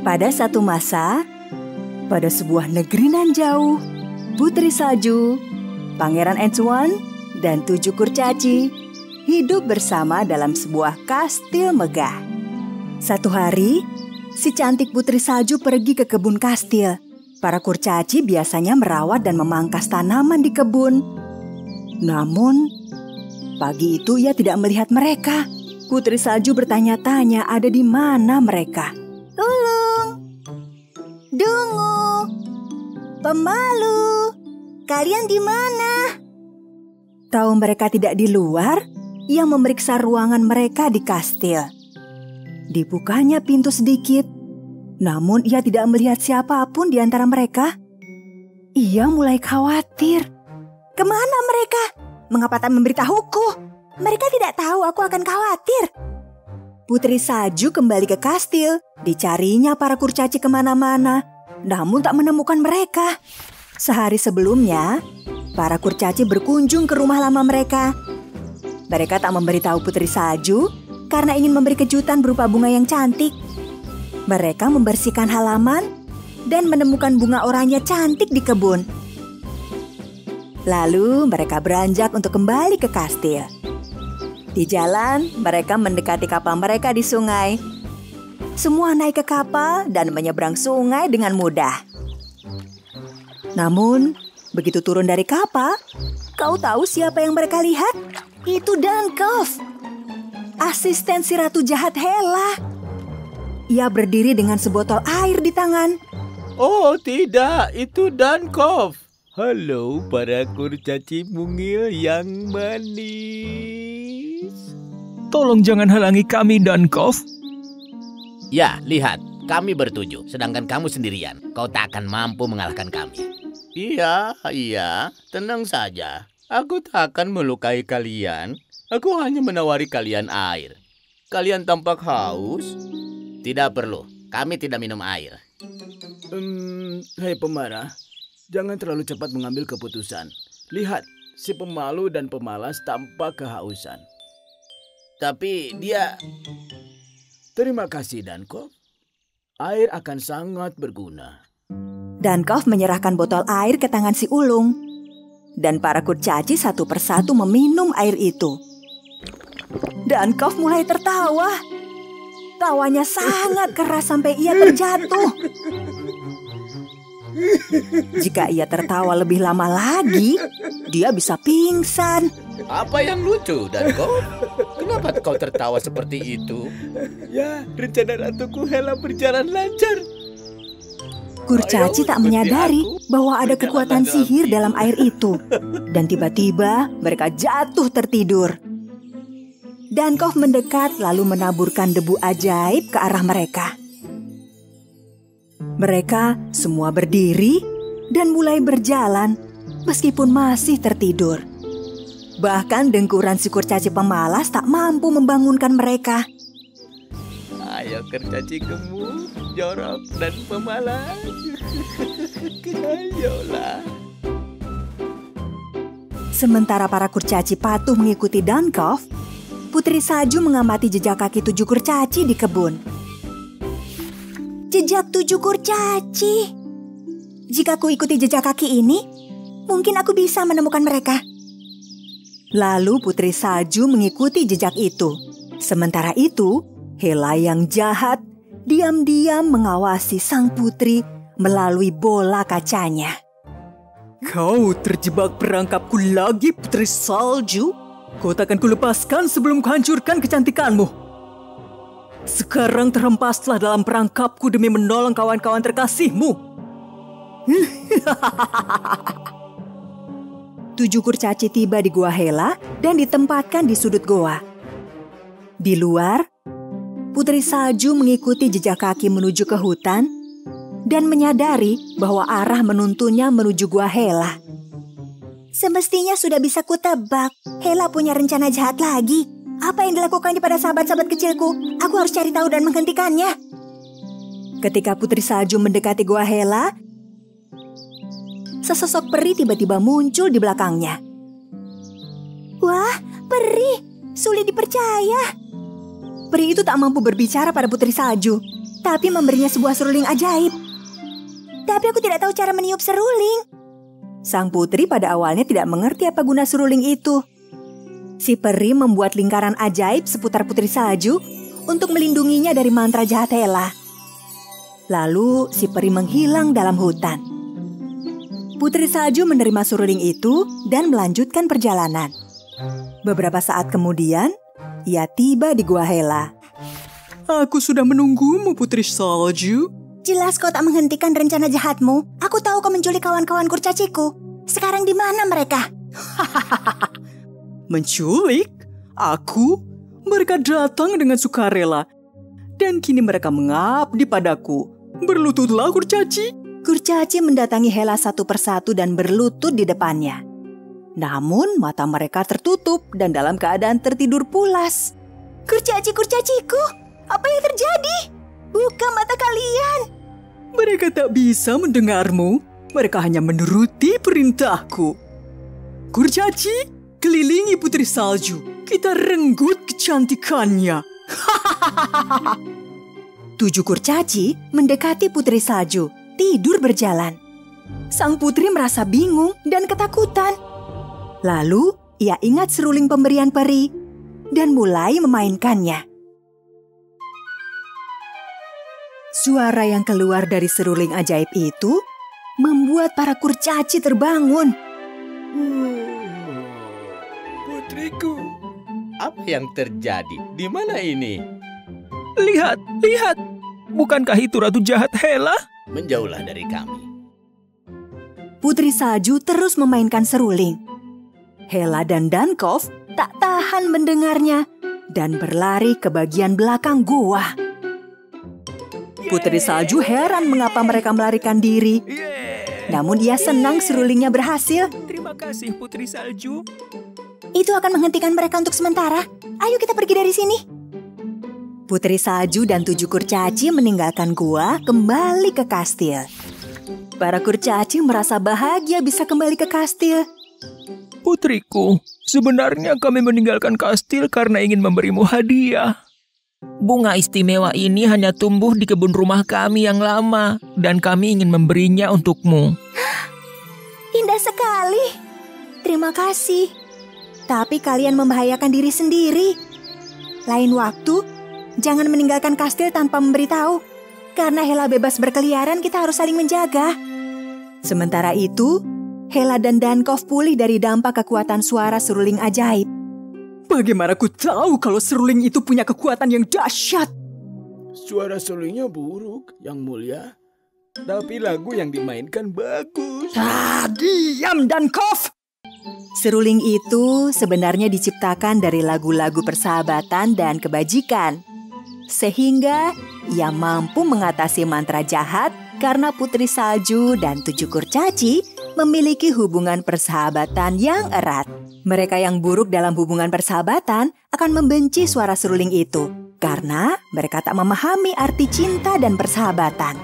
Pada satu masa, pada sebuah negeri nan jauh, Putri Salju, Pangeran Antoine, dan 7 kurcaci hidup bersama dalam sebuah kastil megah. Satu hari, si cantik Putri Salju pergi ke kebun kastil. Para kurcaci biasanya merawat dan memangkas tanaman di kebun. Namun, pagi itu ia tidak melihat mereka. Putri Salju bertanya-tanya ada di mana mereka. Ulung, Dungu, Pemalu, kalian di mana? Tahu mereka tidak di luar, ia memeriksa ruangan mereka di kastil. Dibukanya pintu sedikit, namun ia tidak melihat siapapun di antara mereka. Ia mulai khawatir. Kemana mereka? Mengapa tak memberitahuku? Mereka tidak tahu aku akan khawatir. Putri Salju kembali ke kastil. Dicarinya para kurcaci kemana-mana, namun tak menemukan mereka. Sehari sebelumnya, para kurcaci berkunjung ke rumah lama mereka. Mereka tak memberitahu Putri Salju karena ingin memberi kejutan berupa bunga yang cantik. Mereka membersihkan halaman dan menemukan bunga oranye cantik di kebun. Lalu mereka beranjak untuk kembali ke kastil. Di jalan, mereka mendekati kapal mereka di sungai. Semua naik ke kapal dan menyeberang sungai dengan mudah. Namun, begitu turun dari kapal, kau tahu siapa yang mereka lihat? Itu Dankov, asisten si Ratu Jahat Hela. Ia berdiri dengan sebotol air di tangan. Oh tidak, itu Dankov. Halo para kurcaci mungil yang manis. Tolong jangan halangi kami, Dankov. Ya, lihat, kami bertujuh, sedangkan kamu sendirian. Kau tak akan mampu mengalahkan kami. Iya, tenang saja. Aku tak akan melukai kalian. Aku hanya menawari kalian air. Kalian tampak haus. Tidak perlu, kami tidak minum air. Hei pemarah, jangan terlalu cepat mengambil keputusan. Lihat, si pemalu dan pemalas tampak kehausan. Tapi dia... Terima kasih, Dankov. Air akan sangat berguna. Dankov menyerahkan botol air ke tangan si Ulung. Dan para kurcaci satu persatu meminum air itu. Dankov mulai tertawa. Tawanya sangat keras sampai ia terjatuh. Jika ia tertawa lebih lama lagi, dia bisa pingsan. Apa yang lucu, Dankov? Kenapa kau tertawa seperti itu? Ya, rencana ratuku Hela berjalan lancar. Kurcaci tak menyadari bahwa ada kekuatan sihir dalam air itu. Dan tiba-tiba mereka jatuh tertidur. Dankov mendekat lalu menaburkan debu ajaib ke arah mereka. Mereka semua berdiri dan mulai berjalan meskipun masih tertidur. Bahkan dengkuran si kurcaci pemalas tak mampu membangunkan mereka. Ayo kurcaci gemuk, jorok, dan pemalas. Ayolah. Sementara para kurcaci patuh mengikuti Dankov, Putri Salju mengamati jejak kaki 7 kurcaci di kebun. Jejak 7 kurcaci. Jika aku ikuti jejak kaki ini, mungkin aku bisa menemukan mereka. Lalu Putri Salju mengikuti jejak itu. Sementara itu, Hela yang jahat diam-diam mengawasi sang putri melalui bola kacanya. Kau terjebak perangkapku lagi, Putri Salju. Kau takkan kulepaskan sebelum kuhancurkan kecantikanmu. Sekarang terhempaslah dalam perangkapku demi menolong kawan-kawan terkasihmu. 7 kurcaci tiba di gua Hela dan ditempatkan di sudut goa. Di luar, Putri Salju mengikuti jejak kaki menuju ke hutan dan menyadari bahwa arah menuntunnya menuju gua Hela. Semestinya sudah bisa kutebak. Hela punya rencana jahat lagi. Apa yang dilakukannya pada sahabat-sahabat kecilku? Aku harus cari tahu dan menghentikannya. Ketika Putri Salju mendekati gua Hela, sesosok peri tiba-tiba muncul di belakangnya. Wah, peri! Sulit dipercaya. Peri itu tak mampu berbicara pada Putri Salju. tapi memberinya sebuah seruling ajaib. Tapi aku tidak tahu cara meniup seruling. Sang putri pada awalnya tidak mengerti apa guna seruling itu. Si peri membuat lingkaran ajaib seputar putri salju untuk melindunginya dari mantra jahat Hela. Lalu si peri menghilang dalam hutan. Putri salju menerima seruling itu dan melanjutkan perjalanan. Beberapa saat kemudian, ia tiba di Gua Hela. Aku sudah menunggumu, Putri Salju. Jelas kau tak menghentikan rencana jahatmu. Aku tahu kau menculik kawan-kawan kurcaciku. Sekarang di mana mereka? Menculik? Aku? Mereka datang dengan sukarela. Dan kini mereka mengabdi padaku. Berlututlah, kurcaci. Kurcaci mendatangi Hela satu persatu dan berlutut di depannya. Namun mata mereka tertutup dan dalam keadaan tertidur pulas. Kurcaciku, apa yang terjadi? Buka mata kalian. Mereka tak bisa mendengarmu. Mereka hanya menuruti perintahku. Kurcaci, kelilingi Putri Salju. Kita renggut kecantikannya. 7 kurcaci mendekati Putri Salju, tidur berjalan. Sang putri merasa bingung dan ketakutan. Lalu ia ingat seruling pemberian peri dan mulai memainkannya. Suara yang keluar dari seruling ajaib itu membuat para kurcaci terbangun. Putriku, apa yang terjadi? Di mana ini? Lihat. Bukankah itu ratu jahat Hela? Menjauhlah dari kami. Putri salju terus memainkan seruling. Hela dan Dankov tak tahan mendengarnya dan berlari ke bagian belakang gua. Putri salju heran mengapa mereka melarikan diri. Namun ia senang serulingnya berhasil. Terima kasih Putri Salju. Itu akan menghentikan mereka untuk sementara. Ayo kita pergi dari sini. Putri salju dan 7 kurcaci meninggalkan gua kembali ke kastil. Para kurcaci merasa bahagia bisa kembali ke kastil. Putriku, sebenarnya kami meninggalkan kastil karena ingin memberimu hadiah. Bunga istimewa ini hanya tumbuh di kebun rumah kami yang lama dan kami ingin memberinya untukmu. Indah sekali. Terima kasih. Tapi kalian membahayakan diri sendiri. Lain waktu, jangan meninggalkan kastil tanpa memberitahu. Karena Hela bebas berkeliaran, kita harus saling menjaga. Sementara itu, Hela dan Dankov pulih dari dampak kekuatan suara seruling ajaib. Bagaimana ku tahu kalau seruling itu punya kekuatan yang dahsyat? Suara serulingnya buruk, Yang Mulia. Tapi lagu yang dimainkan bagus. Diam, Dankov! Seruling itu sebenarnya diciptakan dari lagu-lagu persahabatan dan kebajikan. Sehingga ia mampu mengatasi mantra jahat karena Putri Salju dan 7 kurcaci memiliki hubungan persahabatan yang erat. Mereka yang buruk dalam hubungan persahabatan akan membenci suara seruling itu karena mereka tak memahami arti cinta dan persahabatan.